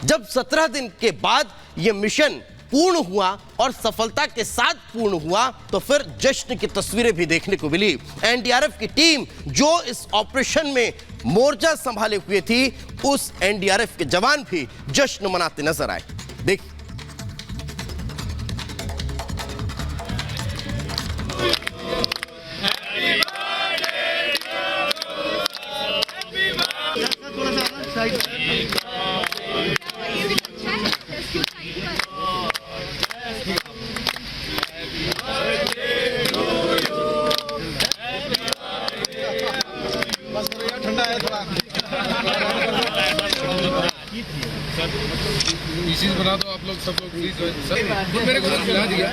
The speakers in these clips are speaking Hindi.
जब 17 दिन के बाद यह मिशन पूर्ण हुआ और सफलता के साथ पूर्ण हुआ तो फिर जश्न की तस्वीरें भी देखने को मिली। एनडीआरएफ की टीम जो इस ऑपरेशन में मोर्चा संभाले हुए थी, उस एनडीआरएफ के जवान भी जश्न मनाते नजर आए। देखिए। पीसीज बना दो आप लोग, सब लोग प्लीज सर, मेरे को तो खिला दिया।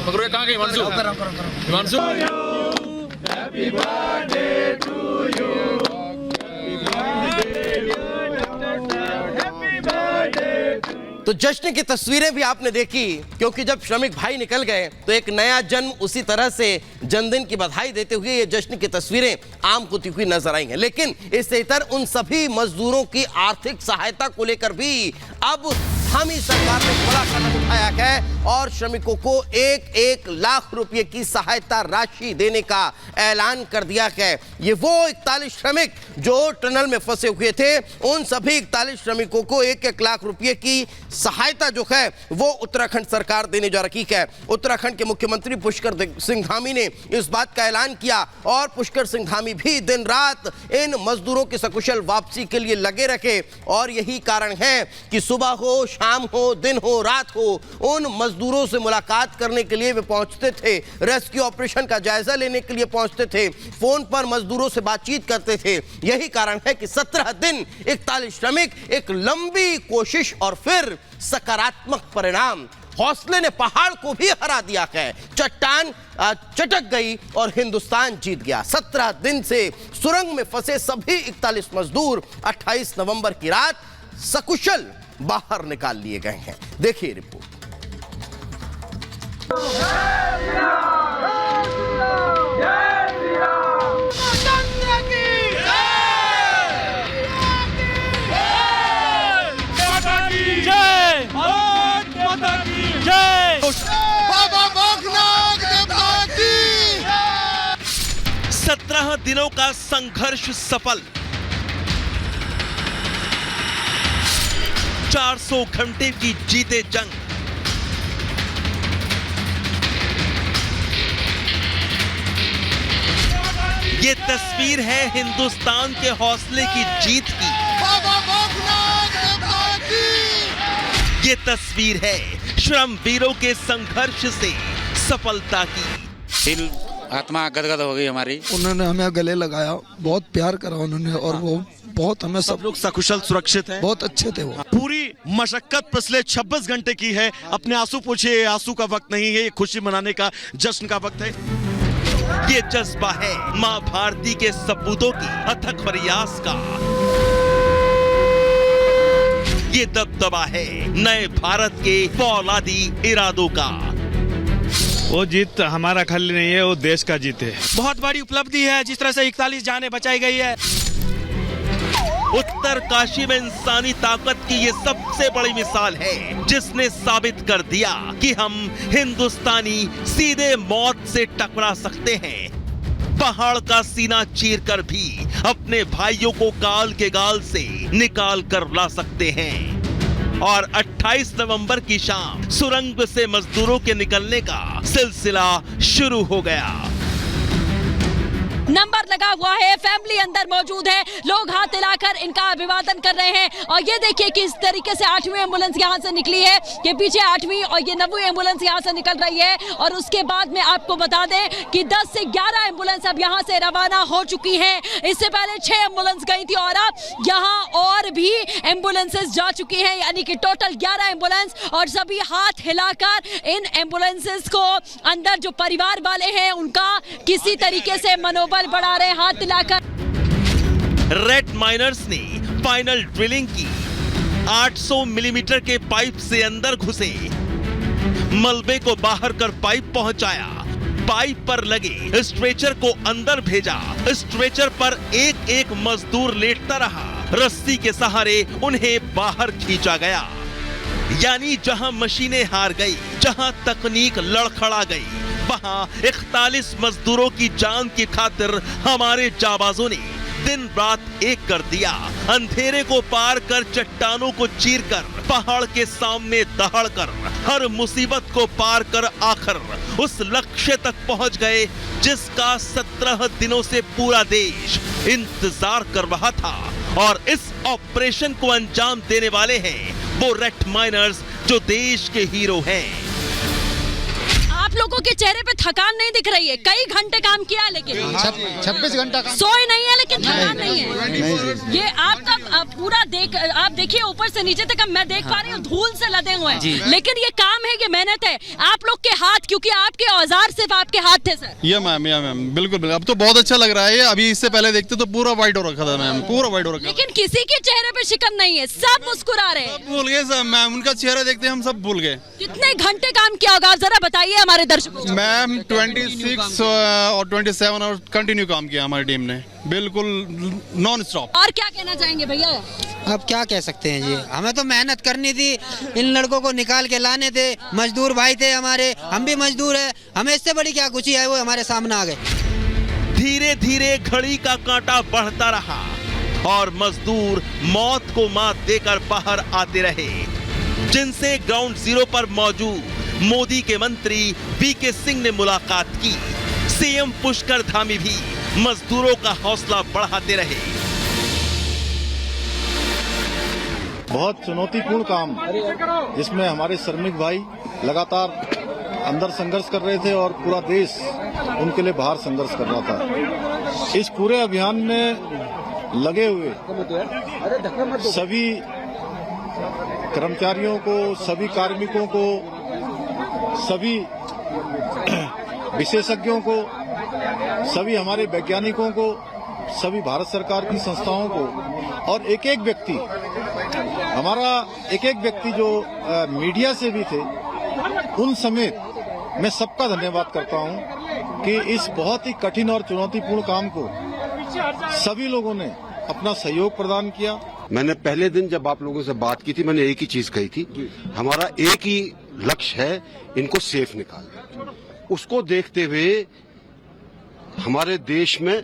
पकड़ो, कहाँ गए Himanshu? Himanshu, happy birthday to you, तो जश्न की तस्वीरें भी आपने देखी, क्योंकि जब श्रमिक भाई निकल गए तो एक नया जन्म, उसी तरह से जन्मदिन की बधाई देते हुए ये जश्न की तस्वीरें आम होती हुई नजर आई हैं। लेकिन इससे इतर उन सभी मजदूरों की आर्थिक सहायता को लेकर भी अब स्थानीय सरकार ने बड़ा कदम उठाया है और श्रमिकों को 1-1 लाख रुपए की सहायता राशि देने का ऐलान कर दिया है। ये वो 41 श्रमिक जो टनल में फंसे हुए थे, उन सभी 41 श्रमिकों को 1-1 लाख रुपए की सहायता जो है वो उत्तराखंड सरकार देने जा रही है। उत्तराखंड के मुख्यमंत्री पुष्कर सिंह धामी ने इस बात का ऐलान किया और पुष्कर सिंह धामी भी दिन रात इन मजदूरों की सकुशल वापसी के लिए लगे रखे। और यही कारण है कि सुबह हो, शाम हो, दिन हो, रात हो, उन मजदूरों से मुलाकात करने के लिए वे पहुंचते थे, रेस्क्यू ऑपरेशन का जायजा लेने के लिए पहुंचते थे, फोन पर मजदूरों से बातचीत करते थे। यही कारण है कि 17 दिन 41 श्रमिक, एक लंबी कोशिश और फिर सकारात्मक परिणाम। हौसले ने पहाड़ को भी हरा दिया है, चट्टान चटक गई और हिंदुस्तान जीत गया। 17 दिन से सुरंग में फंसे सभी 41 मजदूर 28 नवंबर की रात सकुशल बाहर निकाल लिए गए हैं। देखिए रिपोर्ट। सत्रह दिनों का संघर्ष सफल, 400 घंटे की जीते जंग। ये तस्वीर है हिंदुस्तान के हौसले की जीत की। ये तस्वीर है श्रमवीरों के संघर्ष से सफलता की। आत्मा गदगद हो गई हमारी। उन्होंने हमें गले लगाया, बहुत प्यार करा उन्होंने और वो बहुत हमें सब लोग सकुशल सुरक्षित हैं, बहुत अच्छे थे वो। पूरी मशक्कत पिछले 26 घंटे की है। अपने आंसू पूछिए, आंसू का वक्त नहीं है, ये खुशी मनाने का, जश्न का वक्त है। ये जज्बा है मां भारती के सपूतों की अथक प्रयास का। ये दबदबा है नए भारत के फौलादी इरादों का। वो जीत हमारा खाली नहीं है, वो देश का जीत है। बहुत बड़ी उपलब्धि है जिस तरह से 41 जानें बचाई गई है। उत्तर काशी में इंसानी ताकत की ये सबसे बड़ी मिसाल है, जिसने साबित कर दिया कि हम हिंदुस्तानी सीधे मौत से टकरा सकते हैं। पहाड़ का सीना चीरकर भी अपने भाइयों को काल के गाल से निकाल कर ला सकते हैं। और 28 नवंबर की शाम सुरंग से मजदूरों के निकलने का सिलसिला शुरू हो गया। नंबर लगा हुआ है, फैमिली अंदर मौजूद है, लोग हाथ हिलाकर इनका अभिवादन कर रहे हैं। और ये देखिए किस तरीके से 8वीं एम्बुलेंस यहाँ से निकली है, ये पीछे 8वीं और ये 9वीं एम्बुलेंस यहाँ से निकल रही है। और उसके बाद में आपको बता दें कि 10 से 11 एम्बुलेंस अब यहाँ से रवाना हो चुकी हैं। इससे पहले 6 एम्बुलेंस गई थी और अब यहाँ और भी एम्बुलेंसेस जा चुकी हैं, यानी कि टोटल 11 एम्बुलेंस। और सभी हाथ हिलाकर इन एम्बुलेंसेस को अंदर जो परिवार वाले हैं उनका किसी तरीके से मनोबल बढ़ा रहे, हाथ हिलाकर। रेड माइनर्स ने फाइनल ड्रिलिंग की, 800 मिलीमीटर के पाइप से अंदर घुसे, मलबे को बाहर कर पाइप पहुंचाया पाइप पर लगे स्ट्रेचर को अंदर भेजा। स्ट्रेचर पर एक एक मजदूर लेटता रहा। रस्सी के सहारे उन्हें बाहर खींचा गया। यानी जहां मशीनें हार गई, जहां तकनीक लड़खड़ा गई, वहां 41 मजदूरों की जान की खातिर हमारे जाबाजों ने दिन रात एक कर दिया। अंधेरे को पार कर, चट्टानों को चीरकर, पहाड़ के सामने दहाड़कर, हर मुसीबत को पार कर आखिर उस लक्ष्य तक पहुंच गए जिसका 17 दिनों से पूरा देश इंतजार कर रहा था। और इस ऑपरेशन को अंजाम देने वाले हैं वो रेड माइनर्स, जो देश के हीरो हैं। आप लोगों के चेहरे पे थकान नहीं दिख रही है। कई घंटे काम किया लेकिन 26 घंटा काम सोए नहीं है, लेकिन थकान नहीं है। ये आपका पूरा आप देखिए ऊपर से नीचे तक मैं देख पा रही हूँ धूल से लदे हुए हैं, लेकिन ये काम है, ये मेहनत है। आप लोग के हाथ, क्योंकि आपके औजार सिर्फ आपके हाथ थे सर। ये मैम बिल्कुल अब तो बहुत अच्छा लग रहा है। अभी इससे पहले देखते तो पूरा व्हाइट हो रखा था मैम, पूरा व्हाइट हो रखा। लेकिन किसी के चेहरे पे शिकन नहीं है, सब मुस्कुरा रहे हैं। भूल गए सर मैम, उनका चेहरा देखते हम सब भूल गए। कितने घंटे काम किया होगा आप जरा बताइए हमारे दर्शकों को। मैम 26 और 27 और कंटिन्यू काम किया हमारी टीम ने, बिल्कुल नॉन स्टॉप। और क्या कहना चाहेंगे भैया? अब क्या कह सकते हैं जी, हमें तो मेहनत करनी थी, इन लड़कों को निकाल के लाने थे। मजदूर भाई थे हमारे, हम भी मजदूर है, हमें इससे बड़ी क्या खुशी है, वो हमारे सामने आ गए। धीरे धीरे घड़ी का कांटा बढ़ता रहा और मजदूर मौत को मात देकर बाहर आते रहे। जिनसे ग्राउंड जीरो पर मौजूद मोदी के मंत्री वीके सिंह ने मुलाकात की, सीएम पुष्कर धामी भी मजदूरों का हौसला बढ़ाते रहे। बहुत चुनौतीपूर्ण काम जिसमें हमारे श्रमिक भाई लगातार अंदर संघर्ष कर रहे थे और पूरा देश उनके लिए बाहर संघर्ष कर रहा था। इस पूरे अभियान में लगे हुए सभी कर्मचारियों को, सभी कार्मिकों को, सभी विशेषज्ञों को, सभी हमारे वैज्ञानिकों को, सभी भारत सरकार की संस्थाओं को और एक एक व्यक्ति जो मीडिया से भी थे, उन समेत मैं सबका धन्यवाद करता हूं कि इस बहुत ही कठिन और चुनौतीपूर्ण काम को सभी लोगों ने अपना सहयोग प्रदान किया। मैंने पहले दिन जब आप लोगों से बात की थी, मैंने एक ही चीज कही थी, हमारा एक ही लक्ष्य है, इनको सेफ निकालना। उसको देखते हुए हमारे देश में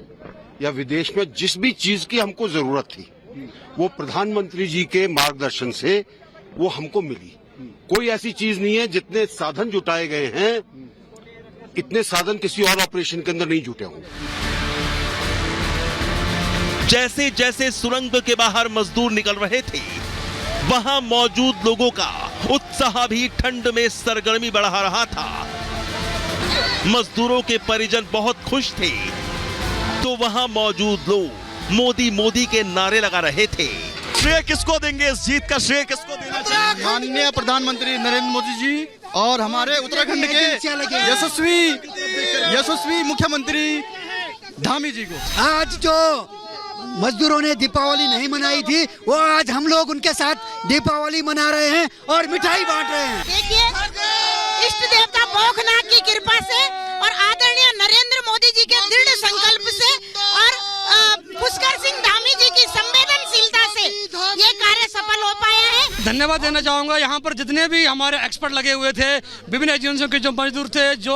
या विदेश में जिस भी चीज की हमको जरूरत थी, वो प्रधानमंत्री जी के मार्गदर्शन से वो हमको मिली। कोई ऐसी चीज नहीं है, जितने साधन जुटाए गए हैं, इतने साधन किसी और ऑपरेशन के अंदर नहीं जुटे होंगे। जैसे जैसे सुरंग के बाहर मजदूर निकल रहे थे, वहां मौजूद लोगों का उत्साह भी ठंड में सरगर्मी बढ़ा रहा था। मजदूरों के परिजन बहुत खुश थे, तो वहां मौजूद लोग मोदी मोदी के नारे लगा रहे थे। श्रेय किसको देंगे, इस जीत का श्रेय किसको देना चाहिए? माननीय प्रधानमंत्री नरेंद्र मोदी जी और हमारे उत्तराखंड के यशस्वी मुख्यमंत्री धामी जी को। आज जो मजदूरों ने दीपावली नहीं मनाई थी, वो आज हम लोग उनके साथ दीपावली मना रहे हैं और मिठाई बांट रहे हैं। देखिए, इष्ट देवता भोगनाथ की कृपा से और आदरणीय नरेंद्र मोदी जी के दृढ़ संकल्प से और पुष्कर सिंह धामी जी की संवेदनशीलता से ये कार्य सफल हो पाया है। धन्यवाद देना चाहूंगा यहाँ पर जितने भी हमारे एक्सपर्ट लगे हुए थे, विभिन्न एजेंसियों के जो मजदूर थे, जो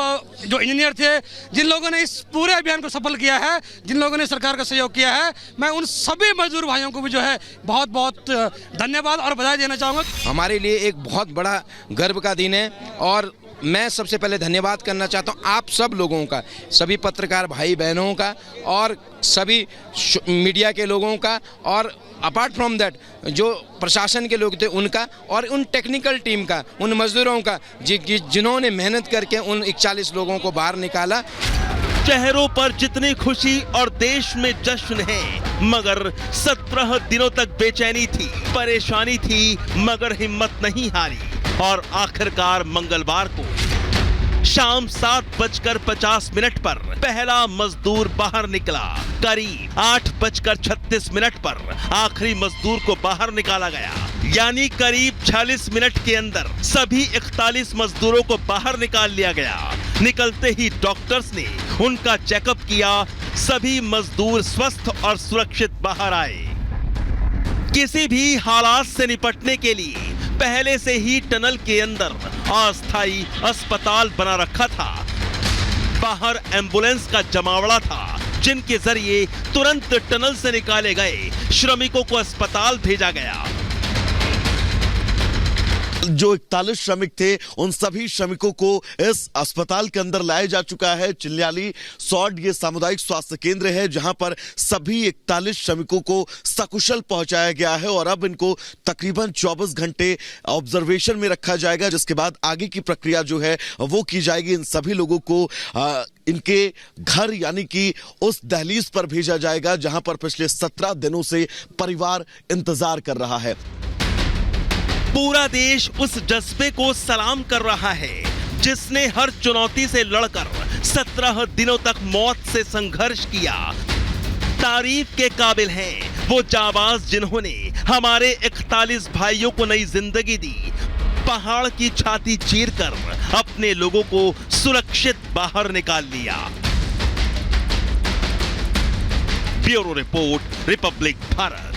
इंजीनियर थे, जिन लोगों ने इस पूरे अभियान को सफल किया है, जिन लोगों ने सरकार का सहयोग किया है, मैं उन सभी मजदूर भाइयों को भी जो है बहुत बहुत धन्यवाद और बधाई देना चाहूंगा। हमारे लिए एक बहुत बड़ा गर्व का दिन है और मैं सबसे पहले धन्यवाद करना चाहता हूं आप सब लोगों का, सभी पत्रकार भाई बहनों का और सभी मीडिया के लोगों का, और अपार्ट फ्रॉम दैट जो प्रशासन के लोग थे उनका, और उन टेक्निकल टीम का, उन मजदूरों का जिन्होंने मेहनत करके उन 41 लोगों को बाहर निकाला। चेहरों पर जितनी खुशी और देश में जश्न है, मगर 17 दिनों तक बेचैनी थी, परेशानी थी, मगर हिम्मत नहीं हारी। और आखिरकार मंगलवार को शाम 7:50 पर पहला मजदूर बाहर निकला। करीब 8:36 पर आखिरी मजदूर को बाहर निकाला गया। यानी करीब 46 मिनट के अंदर सभी 41 मजदूरों को बाहर निकाल लिया गया। निकलते ही डॉक्टर्स ने उनका चेकअप किया। सभी मजदूर स्वस्थ और सुरक्षित बाहर आए। किसी भी हालात से निपटने के लिए पहले से ही टनल के अंदर अस्थायी अस्पताल बना रखा था। बाहर एम्बुलेंस का जमावड़ा था, जिनके जरिए तुरंत टनल से निकाले गए श्रमिकों को अस्पताल भेजा गया। जो 41 श्रमिक थे उन सभी श्रमिकों को इस अस्पताल के अंदर लाया जा चुका है। चिल्याली सौड ये सामुदायिक स्वास्थ्य केंद्र है जहां पर सभी 41 श्रमिकों को सकुशल पहुंचाया गया है और अब इनको तकरीबन 24 घंटे ऑब्जर्वेशन में रखा जाएगा, जिसके बाद आगे की प्रक्रिया जो है वो की जाएगी। इन सभी लोगों को इनके घर यानी कि उस दहलीज पर भेजा जाएगा जहां पर पिछले 17 दिनों से परिवार इंतजार कर रहा है। पूरा देश उस जज्बे को सलाम कर रहा है जिसने हर चुनौती से लड़कर 17 दिनों तक मौत से संघर्ष किया। तारीफ के काबिल हैं वो जाबाज जिन्होंने हमारे 41 भाइयों को नई जिंदगी दी। पहाड़ की छाती चीरकर अपने लोगों को सुरक्षित बाहर निकाल लिया। Bureau report, Republic Bharat.